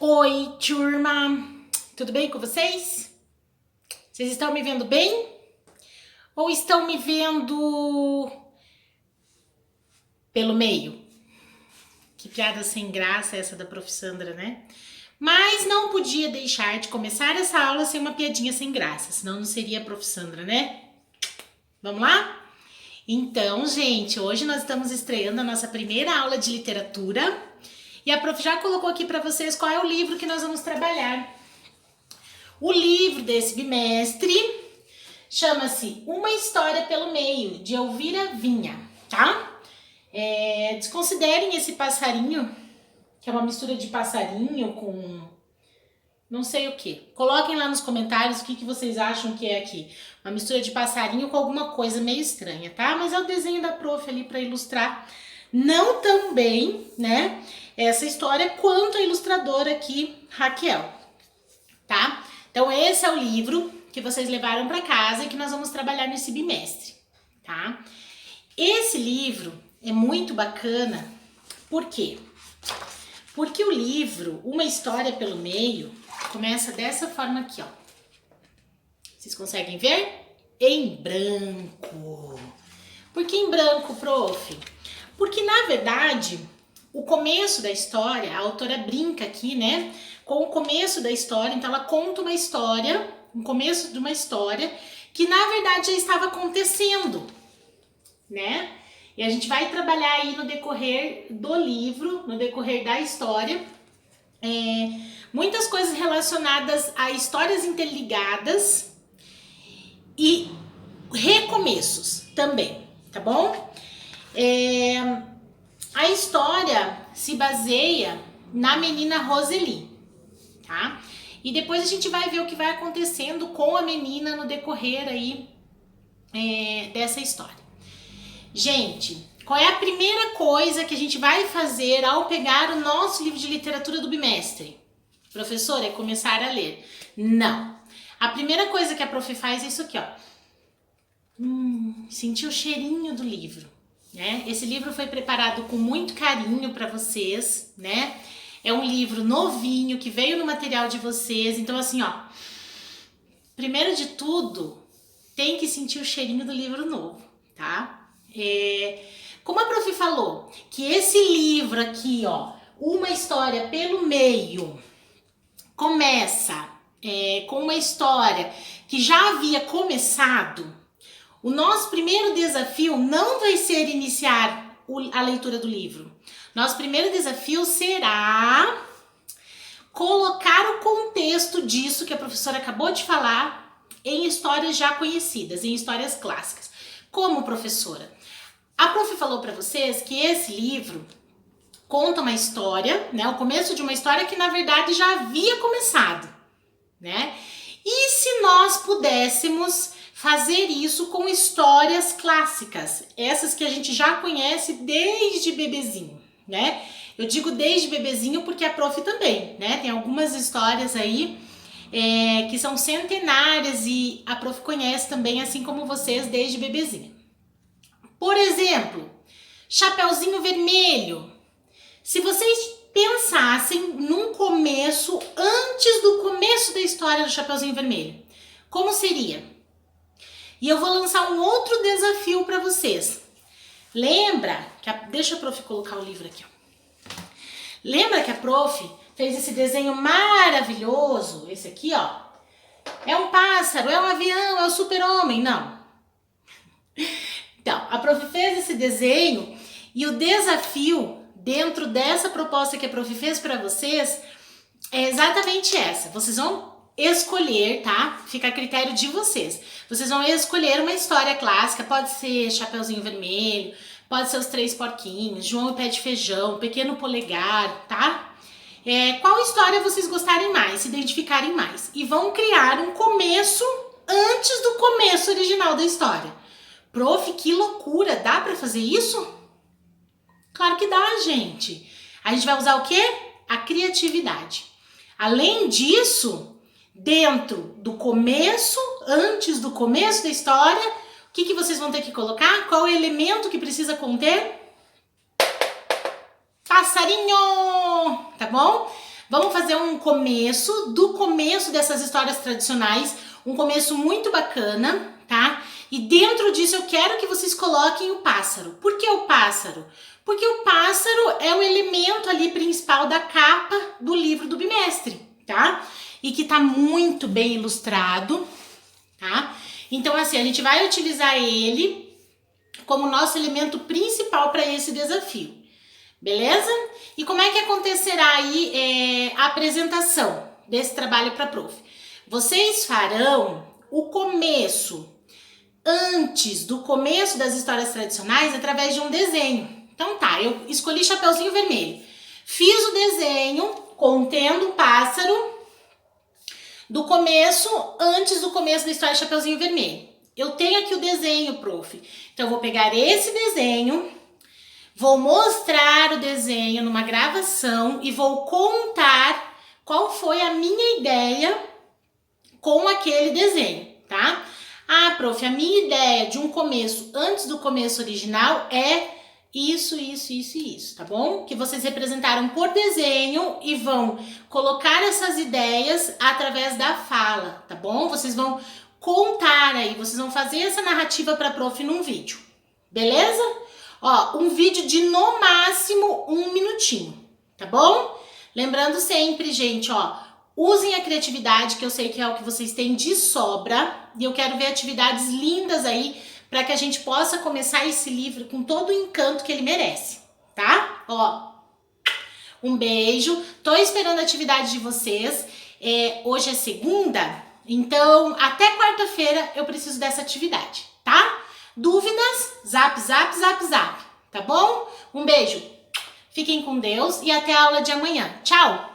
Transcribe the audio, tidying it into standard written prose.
Oi, turma! Tudo bem com vocês? Vocês estão me vendo bem? Ou estão me vendo pelo meio? Que piada sem graça essa da Prof. Sandra, né? Mas não podia deixar de começar essa aula sem uma piadinha sem graça, senão não seria a Prof. Sandra, né? Vamos lá? Então, gente, hoje nós estamos estreando a nossa primeira aula de literatura e a Prof. já colocou aqui para vocês qual é o livro que nós vamos trabalhar. O livro desse bimestre chama-se Uma História pelo Meio, de Elvira Vinha, tá? Desconsiderem esse passarinho, que é uma mistura de passarinho com não sei o que. Coloquem lá nos comentários o que vocês acham que é aqui. Uma mistura de passarinho com alguma coisa meio estranha, tá? Mas é o desenho da Prof ali para ilustrar não tão bem, né, essa história quanto a ilustradora aqui, Raquel, tá? Então esse é o livro que vocês levaram para casa e que nós vamos trabalhar nesse bimestre, tá? Esse livro é muito bacana, por quê? Porque o livro, Uma História pelo Meio, começa dessa forma aqui, ó. Vocês conseguem ver? Em branco. Por que em branco, prof? Porque, na verdade, o começo da história, a autora brinca aqui, né, com o começo da história. Então, ela conta uma história, um começo de uma história que, na verdade, já estava acontecendo, né? E a gente vai trabalhar aí no decorrer do livro, no decorrer da história, muitas coisas relacionadas a histórias interligadas e recomeços também, tá bom? A história se baseia na menina Roseli, tá? E depois a gente vai ver o que vai acontecendo com a menina no decorrer aí dessa história. Gente, qual é a primeira coisa que a gente vai fazer ao pegar o nosso livro de literatura do bimestre? Professora, é começar a ler. Não. A primeira coisa que a prof faz é isso aqui, ó. Sentir o cheirinho do livro, né? Esse livro foi preparado com muito carinho para vocês, né? É um livro novinho que veio no material de vocês. Então, assim, ó. Primeiro de tudo, tem que sentir o cheirinho do livro novo, tá? Como a prof falou, que esse livro aqui, ó, Uma História pelo Meio, começa com uma história que já havia começado, o nosso primeiro desafio não vai ser iniciar a leitura do livro. Nosso primeiro desafio será colocar o contexto disso que a professora acabou de falar em histórias já conhecidas, em histórias clássicas. Como, professora? A prof falou para vocês que esse livro conta uma história, né? O começo de uma história que na verdade já havia começado, né? E se nós pudéssemos fazer isso com histórias clássicas, essas que a gente já conhece desde bebezinho, né? Eu digo desde bebezinho porque a prof também, né? Tem algumas histórias aí que são centenárias e a prof conhece também, assim como vocês, desde bebezinho. Por exemplo, Chapeuzinho Vermelho. Se vocês pensassem num começo, antes do começo da história do Chapeuzinho Vermelho, como seria? E eu vou lançar um outro desafio para vocês. Lembra que deixa a prof colocar o livro aqui, ó. Lembra que a prof fez esse desenho maravilhoso? Esse aqui, ó. É um pássaro, é um avião, é o super-homem? Não. Então, a prof fez esse desenho e o desafio dentro dessa proposta que a prof fez para vocês é exatamente essa. Vocês vão escolher, tá? Fica a critério de vocês. Vocês vão escolher uma história clássica, pode ser Chapeuzinho Vermelho, pode ser Os Três Porquinhos, João e o Pé de Feijão, Pequeno Polegar, tá? Qual história vocês gostarem mais, se identificarem mais. E vão criar um começo antes do começo original da história. Prof, que loucura! Dá para fazer isso? Claro que dá, gente. A gente vai usar o quê? A criatividade. Além disso, dentro do começo, antes do começo da história, o que vocês vão ter que colocar? Qual é o elemento que precisa conter? Passarinho! Tá bom? Vamos fazer um começo do começo dessas histórias tradicionais, um começo muito bacana, tá? E dentro disso eu quero que vocês coloquem o pássaro. Por que o pássaro? Porque o pássaro é o elemento ali principal da capa do livro do bimestre, tá? E que tá muito bem ilustrado, tá? Então assim, a gente vai utilizar ele como nosso elemento principal para esse desafio, beleza? E como é que acontecerá aí a apresentação desse trabalho para a prof? Vocês farão o começo antes do começo das histórias tradicionais através de um desenho. Então tá, eu escolhi Chapeuzinho Vermelho. Fiz o desenho contendo o pássaro do começo, antes do começo da história Chapeuzinho Vermelho. Eu tenho aqui o desenho, prof. Então eu vou pegar esse desenho, vou mostrar o desenho numa gravação e vou contar qual foi a minha ideia com aquele desenho, tá? Ah, prof, a minha ideia de um começo antes do começo original é isso, tá bom? Que vocês representaram por desenho e vão colocar essas ideias através da fala, tá bom? Vocês vão contar aí, vocês vão fazer essa narrativa para a prof num vídeo, beleza? Ó, um vídeo de no máximo 1 minutinho, tá bom? Lembrando sempre, gente, ó, usem a criatividade, que eu sei que é o que vocês têm de sobra, e eu quero ver atividades lindas aí para que a gente possa começar esse livro com todo o encanto que ele merece, tá? Ó, um beijo, tô esperando a atividade de vocês. Hoje é segunda, então até quarta-feira eu preciso dessa atividade, tá? Dúvidas? Zap, zap, zap, zap, tá bom? Um beijo, fiquem com Deus e até a aula de amanhã. Tchau!